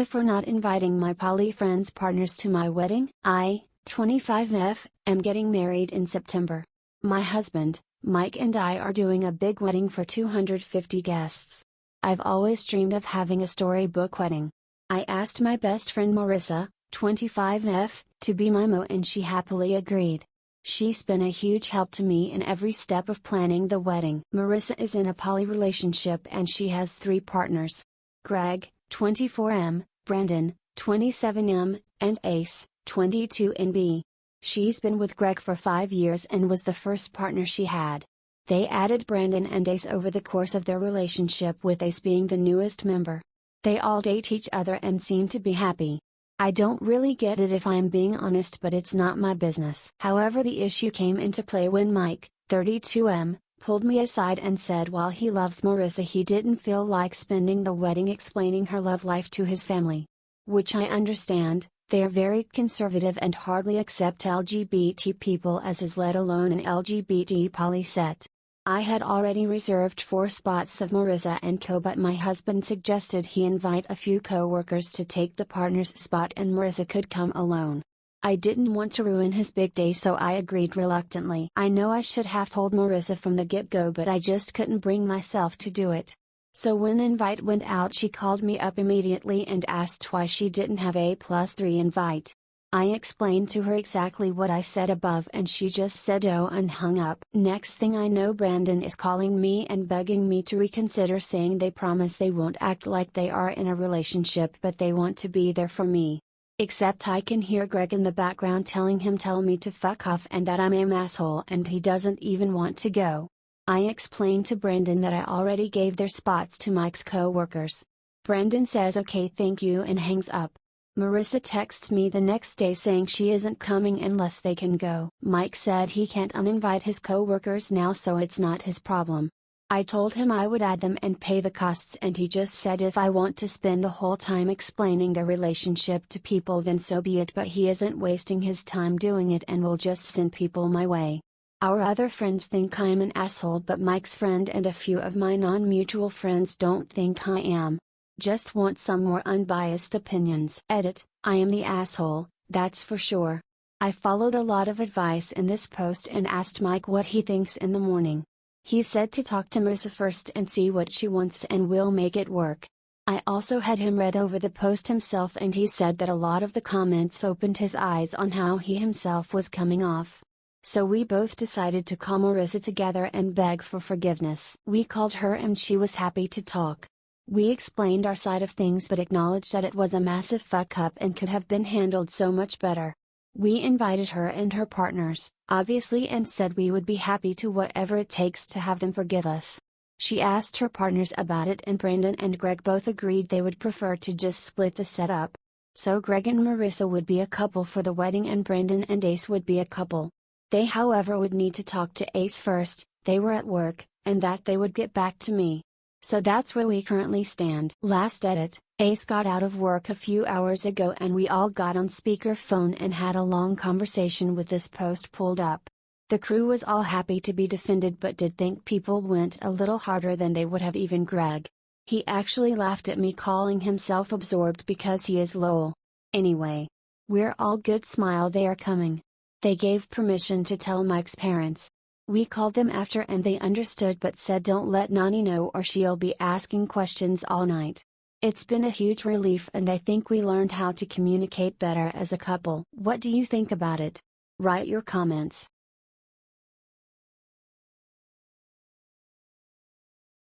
for not inviting my poly friends' partners to my wedding. I, 25F, am getting married in September. My husband, Mike, and I are doing a big wedding for 250 guests. I've always dreamed of having a storybook wedding. I asked my best friend Marissa, 25F, to be my mo, and she happily agreed. She's been a huge help to me in every step of planning the wedding. Marissa is in a poly relationship and she has 3 partners: Greg, 24M, Brandon, 27M, and Ace, 22NB. She's been with Greg for 5 years and was the first partner she had. They added Brandon and Ace over the course of their relationship, with Ace being the newest member. They all date each other and seem to be happy. I don't really get it, if I'm being honest, but it's not my business. However, the issue came into play when Mike, 32M, pulled me aside and said while he loves Marissa, he didn't feel like spending the wedding explaining her love life to his family. Which I understand. They are very conservative and hardly accept LGBT people as is, let alone an LGBT poly set. I had already reserved 4 spots of Marissa and co, but my husband suggested he invite a few co-workers to take the partner's spot and Marissa could come alone. I didn't want to ruin his big day, so I agreed reluctantly. I know I should have told Marissa from the get-go, but I just couldn't bring myself to do it. So when the invite went out, she called me up immediately and asked why she didn't have a +3 invite. I explained to her exactly what I said above and she just said oh and hung up. Next thing I know, Brandon is calling me and begging me to reconsider, saying they promise they won't act like they are in a relationship, but they want to be there for me. Except I can hear Greg in the background telling him tell me to fuck off and that I'm an asshole and he doesn't even want to go. I explained to Brandon that I already gave their spots to Mike's co-workers. Brandon says okay thank you and hangs up. Marissa texts me the next day saying she isn't coming unless they can go. Mike said he can't uninvite his co-workers now, so it's not his problem. I told him I would add them and pay the costs, and he just said if I want to spend the whole time explaining their relationship to people then so be it, but he isn't wasting his time doing it and will just send people my way. Our other friends think I'm an asshole, but Mike's friend and a few of my non-mutual friends don't think I am. Just want some more unbiased opinions. Edit, I am the asshole, that's for sure. I followed a lot of advice in this post and asked Mike what he thinks in the morning. He said to talk to Marissa first and see what she wants and we'll make it work. I also had him read over the post himself and he said that a lot of the comments opened his eyes on how he himself was coming off. So we both decided to call Marissa together and beg for forgiveness. We called her and she was happy to talk. We explained our side of things but acknowledged that it was a massive fuck up and could have been handled so much better. We invited her and her partners, obviously, and said we would be happy to whatever it takes to have them forgive us. She asked her partners about it and Brandon and Greg both agreed they would prefer to just split the setup. So Greg and Marissa would be a couple for the wedding and Brandon and Ace would be a couple. They however would need to talk to Ace first, they were at work, and that they would get back to me. So that's where we currently stand. Last edit, Ace got out of work a few hours ago and we all got on speakerphone and had a long conversation with this post pulled up. The crew was all happy to be defended but did think people went a little harder than they would have, even Greg. He actually laughed at me calling him self-absorbed because he is lol. Anyway. We're all good, smile, they are coming. They gave permission to tell Mike's parents. We called them after and they understood but said don't let Nani know or she'll be asking questions all night. It's been a huge relief and I think we learned how to communicate better as a couple. What do you think about it? Write your comments.